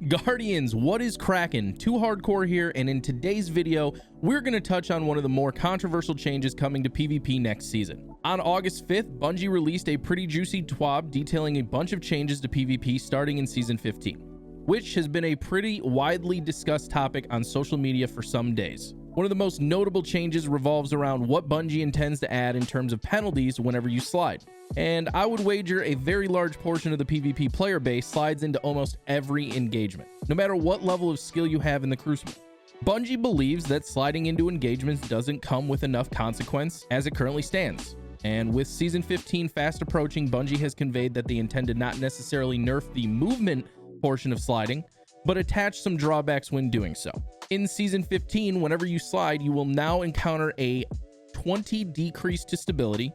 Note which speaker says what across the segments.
Speaker 1: Guardians, what is cracking? Too hardcore here, and in today's video, we're going to touch on one of the more controversial changes coming to PvP next season. On August 5th, Bungie released a pretty juicy TWAB detailing a bunch of changes to PvP starting in Season 15, which has been a pretty widely discussed topic on social media for some days. One of the most notable changes revolves around what Bungie intends to add in terms of penalties whenever you slide. And I would wager a very large portion of the PvP player base slides into almost every engagement, no matter what level of skill you have in the Crucible. Bungie believes that sliding into engagements doesn't come with enough consequence as it currently stands. And with Season 15 fast approaching, Bungie has conveyed that they intend to not necessarily nerf the movement portion of sliding, but attach some drawbacks when doing so. In Season 15, whenever you slide, you will now encounter a 20 decrease to stability,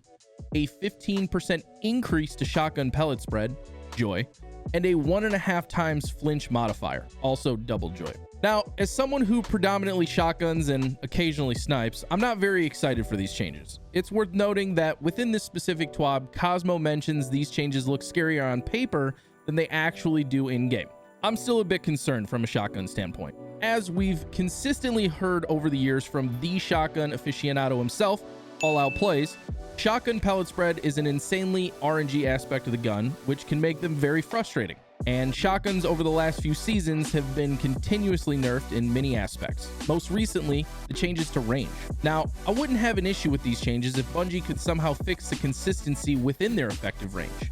Speaker 1: a 15% increase to shotgun pellet spread, joy, and a 1.5 times flinch modifier, also double joy. Now, as someone who predominantly shotguns and occasionally snipes, I'm not very excited for these changes. It's worth noting that within this specific TWAB, Cosmo mentions these changes look scarier on paper than they actually do in-game. I'm still a bit concerned from a shotgun standpoint. As we've consistently heard over the years from the shotgun aficionado himself, All Out Plays, shotgun pellet spread is an insanely RNG aspect of the gun, which can make them very frustrating. And shotguns over the last few seasons have been continuously nerfed in many aspects. Most recently, the changes to range. Now, I wouldn't have an issue with these changes if Bungie could somehow fix the consistency within their effective range.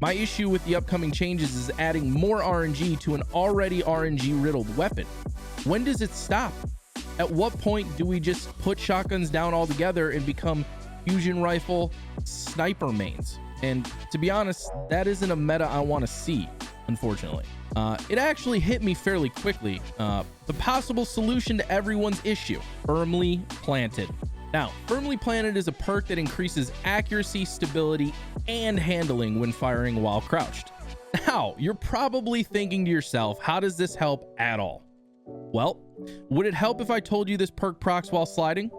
Speaker 1: My issue with the upcoming changes is adding more RNG to an already RNG-riddled weapon. When does it stop? At what point do we just put shotguns down altogether and become fusion rifle sniper mains? And to be honest, that isn't a meta I want to see, unfortunately. It actually hit me fairly quickly. The possible solution to everyone's issue: Firmly Planted. Now, Firmly Planted is a perk that increases accuracy, stability, and handling when firing while crouched. Now, you're probably thinking to yourself, how does this help at all? Well, would it help if I told you this perk procs while sliding?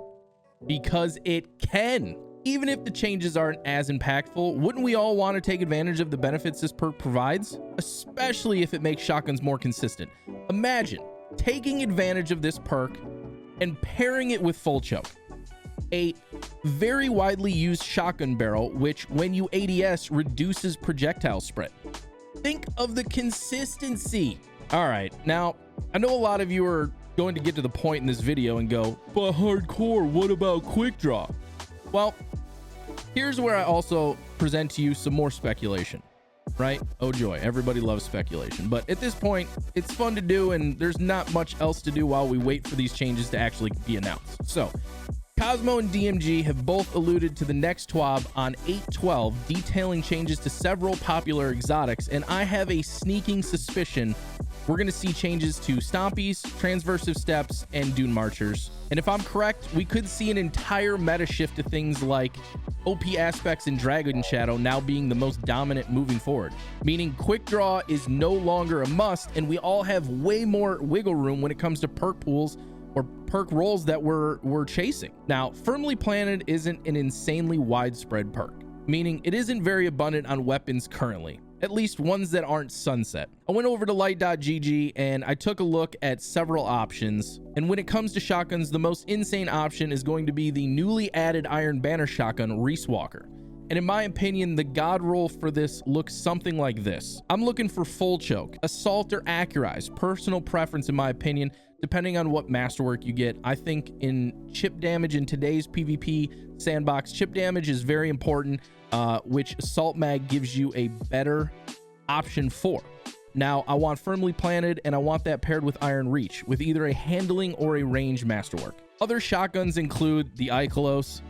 Speaker 1: Because it can. Even if the changes aren't as impactful, wouldn't we all want to take advantage of the benefits this perk provides? Especially if it makes shotguns more consistent. Imagine taking advantage of this perk and pairing it with Full Choke, a very widely used shotgun barrel, which when you ADS reduces projectile spread. Think of the consistency. All right, now I know a lot of you are going to get to the point in this video and go, but hardcore, what about quick draw? Well, here's where I also present to you some more speculation, right? Oh joy, everybody loves speculation, but at this point it's fun to do and there's not much else to do while we wait for these changes to actually be announced. So Cosmo and DMG have both alluded to the next TWAB on 8/12 detailing changes to several popular exotics, and I have a sneaking suspicion we're going to see changes to Stompies, Transversive Steps, and Dune Marchers. And if I'm correct, we could see an entire meta shift to things like OP aspects in Dragon Shadow now being the most dominant moving forward, meaning quick draw is no longer a must, and we all have way more wiggle room when it comes to perk pools or perk rolls that we're chasing. Now, Firmly Planted isn't an insanely widespread perk, meaning it isn't very abundant on weapons currently, at least ones that aren't sunset. I went over to light.gg and I took a look at several options, and when it comes to shotguns, the most insane option is going to be the newly added Iron Banner shotgun, Reese Walker. And in my opinion, the god roll for this looks something like this. I'm looking for Full Choke, Assault, or Accurize. Personal preference in my opinion, depending on what masterwork you get. I think in chip damage in today's PvP sandbox, chip damage is very important, which Assault Mag gives you a better option for. Now, I want Firmly Planted, and I want that paired with Iron Reach, with either a handling or a range masterwork. Other shotguns include the Ikelos,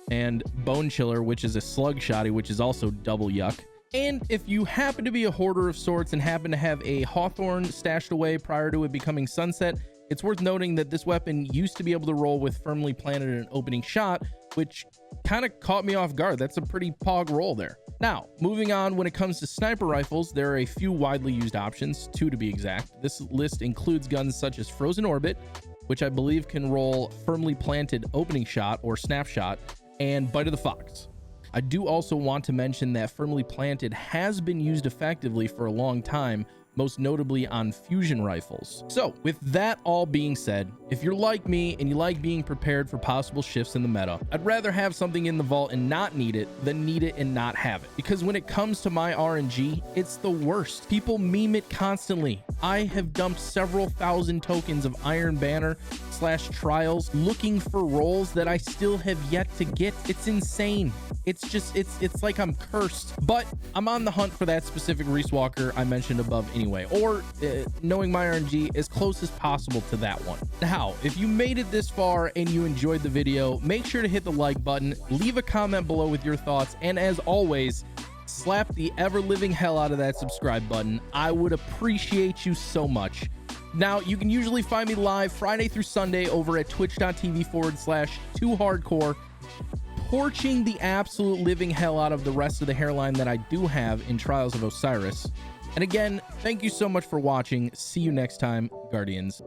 Speaker 1: and Bone Chiller, which is a slug shotty, which is also double yuck. And if you happen to be a hoarder of sorts and happen to have a Hawthorne stashed away prior to it becoming sunset, it's worth noting that this weapon used to be able to roll with Firmly Planted in an opening shot, which kind of caught me off guard. That's a pretty pog roll there. Now, moving on, when it comes to sniper rifles, there are a few widely used options, 2 to be exact. This list includes guns such as Frozen Orbit, which I believe can roll Firmly Planted opening shot or snapshot, and Bite of the Fox. I do also want to mention that Firmly Planted has been used effectively for a long time most notably on fusion rifles. So with that all being said, if you're like me and you like being prepared for possible shifts in the meta, I'd rather have something in the vault and not need it than need it and not have it. Because when it comes to my RNG, it's the worst. People meme it constantly. I have dumped several thousand tokens of Iron Banner / trials looking for rolls that I still have yet to get. It's insane. It's just, it's like I'm cursed. But I'm on the hunt for that specific Reese Walker I mentioned above anyway, or knowing my RNG, as close as possible to that one. Now, if you made it this far and you enjoyed the video, make sure to hit the like button, leave a comment below with your thoughts, and as always, slap the ever-living hell out of that subscribe button. I would appreciate you so much. Now, you can usually find me live Friday through Sunday over at twitch.tv/2hardcore, torching the absolute living hell out of the rest of the hairline that I do have in Trials of Osiris. And again, thank you so much for watching. See you next time, Guardians.